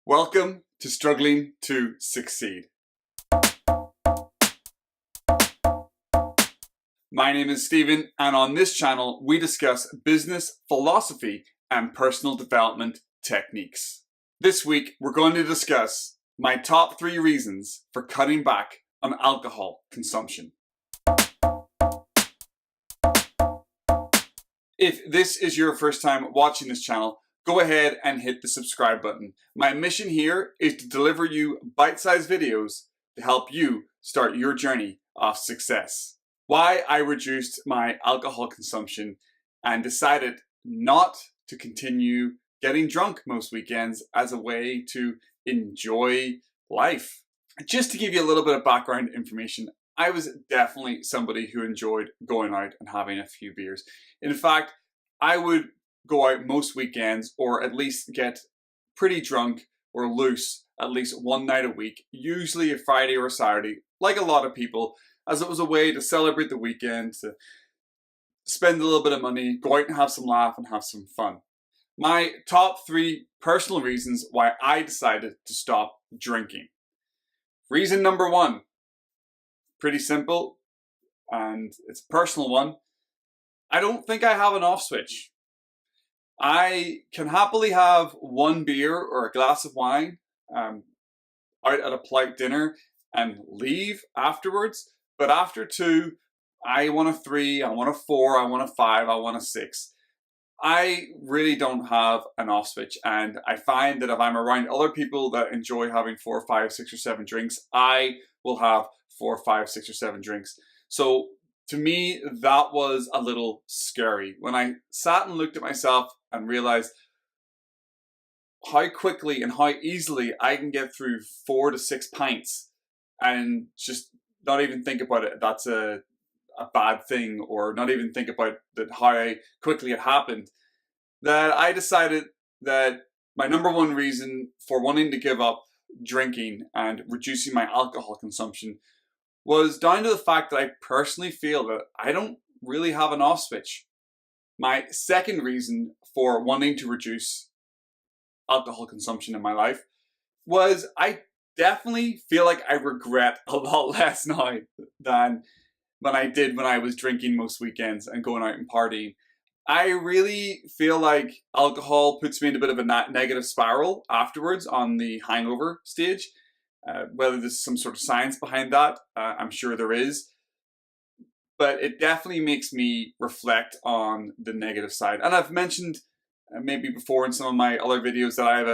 Welcome to Struggling to Succeed. My name is Stephen, and on this channel we discuss business philosophy and personal development techniques. This week we're going to discuss my top 3 reasons for cutting back on alcohol consumption. If this is your first time watching this channel, go ahead and hit the subscribe button. My mission here is to deliver you bite-sized videos to help you start your journey of success. Why I reduced my alcohol consumption and decided not to continue getting drunk most weekends as a way to enjoy life. Just to give you a little bit of background information, I was definitely somebody who enjoyed going out and having a few beers. In fact, I would go out most weekends, or at least get pretty drunk or loose at least one night a week, usually a Friday or a Saturday, like a lot of people, as it was a way to celebrate the weekend, to spend a little bit of money, go out and have some laugh and have some fun. My top 3 personal reasons why I decided to stop drinking. Reason number 1, pretty simple, and it's a personal one. I don't think I have an off switch. I can happily have one beer or a glass of wine out at a polite dinner and leave afterwards. But after 2, I want a 3, I want a 4, I want a 5, I want a 6. I really don't have an off switch, and I find that if I'm around other people that enjoy having 4, 5, 6, or 7 drinks, I will have 4, 5, 6, or 7 drinks. So to me, that was a little scary when I sat and looked at myself and realized how quickly and how easily I can get through 4 to 6 pints and just not even think about it. That's a bad thing, or not even think about that how quickly it happened. That I decided that my number 1 reason for wanting to give up drinking and reducing my alcohol consumption was down to the fact that I personally feel that I don't really have an off switch. My second reason for wanting to reduce alcohol consumption in my life was I definitely feel like I regret a lot less now than when I did when I was drinking most weekends and going out and partying. I really feel like alcohol puts me in a bit of a negative spiral afterwards on the hangover stage. Whether there's some sort of science behind that, I'm sure there is. But it definitely makes me reflect on the negative side. And I've mentioned maybe before in some of my other videos that I have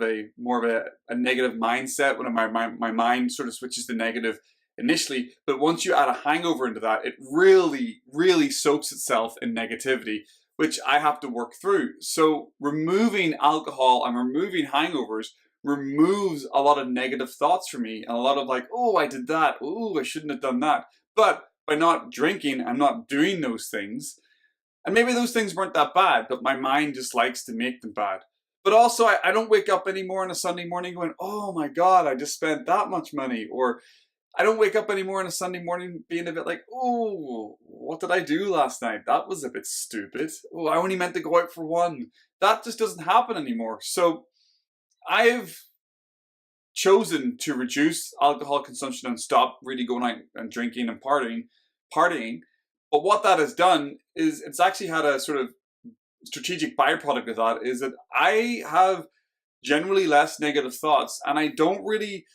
a more of a negative mindset when my mind sort of switches to negative initially. But once you add a hangover into that, it really, really soaks itself in negativity, which I have to work through. So removing alcohol and removing hangovers removes a lot of negative thoughts for me, and a lot of like, oh, I did that, oh, I shouldn't have done that. But by not drinking, I'm not doing those things. And maybe those things weren't that bad, but my mind just likes to make them bad. But also, I don't wake up anymore on a Sunday morning going, oh my God, I just spent that much money. Or I don't wake up anymore on a Sunday morning being a bit like, oh, what did I do last night? That was a bit stupid. Oh, I only meant to go out for one. That just doesn't happen anymore. So I've chosen to reduce alcohol consumption and stop really going out and drinking and partying. But what that has done is it's actually had a sort of strategic byproduct of that, is that I have generally less negative thoughts, and I don't really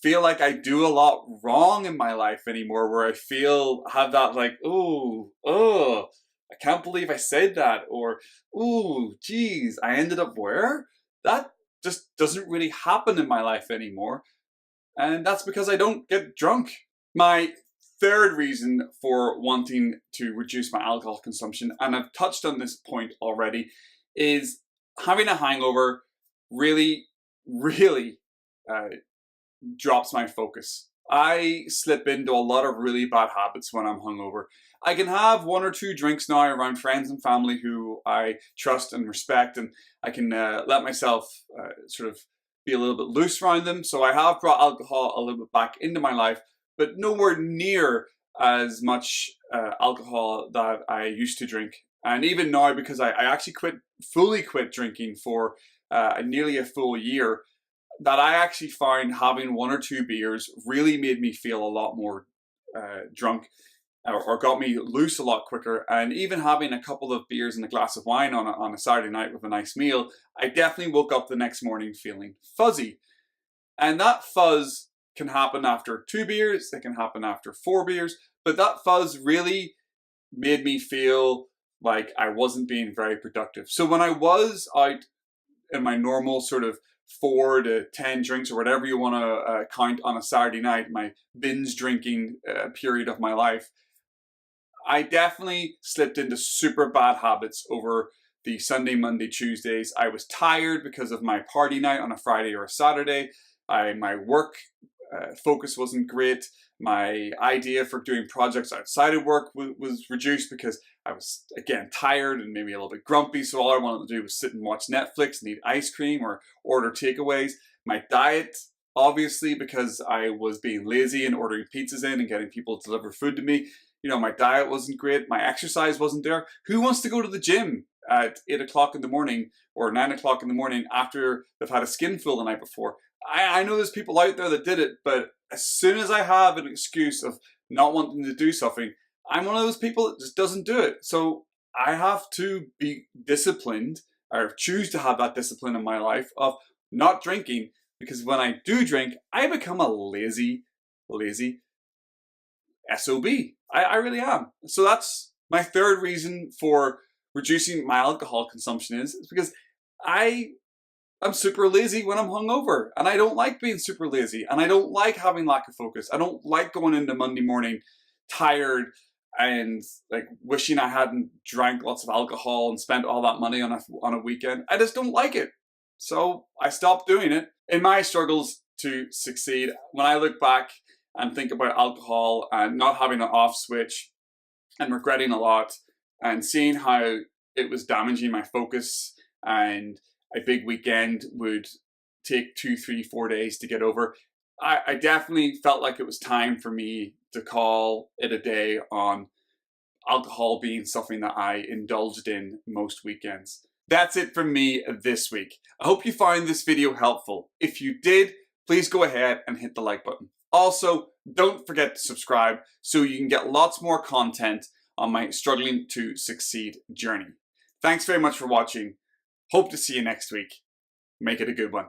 feel like I do a lot wrong in my life anymore, where I have that like, oh, I can't believe I said that, or, oh, geez, I ended up where? That just doesn't really happen in my life anymore. And that's because I don't get drunk. My third reason for wanting to reduce my alcohol consumption, and I've touched on this point already, is having a hangover really, really drops my focus. I slip into a lot of really bad habits when I'm hungover. I can have 1 or 2 drinks now around friends and family who I trust and respect, and I can let myself sort of be a little bit loose around them. So I have brought alcohol a little bit back into my life, but nowhere near as much alcohol that I used to drink. And even now, because I actually fully quit drinking for nearly a full year, that I actually found having 1 or 2 beers really made me feel a lot more drunk, or got me loose a lot quicker. And even having a couple of beers and a glass of wine on a Saturday night with a nice meal, I definitely woke up the next morning feeling fuzzy. And that fuzz can happen after 2 beers, it can happen after 4 beers, but that fuzz really made me feel like I wasn't being very productive. So when I was out in my normal sort of 4 to 10 drinks, or whatever you want to count on a Saturday night, my binge drinking period of my life, I definitely slipped into super bad habits over the Sunday, Monday, Tuesdays. I was tired because of my party night on a Friday or a Saturday. My work focus wasn't great. My idea for doing projects outside of work was reduced because I was, again, tired and maybe a little bit grumpy. So all I wanted to do was sit and watch Netflix and eat ice cream or order takeaways. My diet, obviously, because I was being lazy and ordering pizzas in and getting people to deliver food to me, my diet wasn't great. My exercise wasn't there. Who wants to go to the gym at 8 o'clock in the morning or 9 o'clock in the morning after they've had a skinful the night before? I know there's people out there that did it, but as soon as I have an excuse of not wanting to do something, I'm one of those people that just doesn't do it. So I have to be disciplined, or choose to have that discipline in my life of not drinking, because when I do drink, I become a lazy SOB. I really am. So that's my third reason for reducing my alcohol consumption is because I'm super lazy when I'm hungover, and I don't like being super lazy, and I don't like having lack of focus. I don't like going into Monday morning tired and like wishing I hadn't drank lots of alcohol and spent all that money on a weekend. I just don't like it. So I stopped doing it. In my struggles to succeed, when I look back and think about alcohol and not having an off switch and regretting a lot and seeing how it was damaging my focus, and a big weekend would take 2, 3, 4 days to get over, I definitely felt like it was time for me to call it a day on alcohol being something that I indulged in most weekends. That's it from me this week. I hope you found this video helpful. If you did, please go ahead and hit the like button. Also, don't forget to subscribe so you can get lots more content on my struggling to succeed journey. Thanks very much for watching. Hope to see you next week. Make it a good one.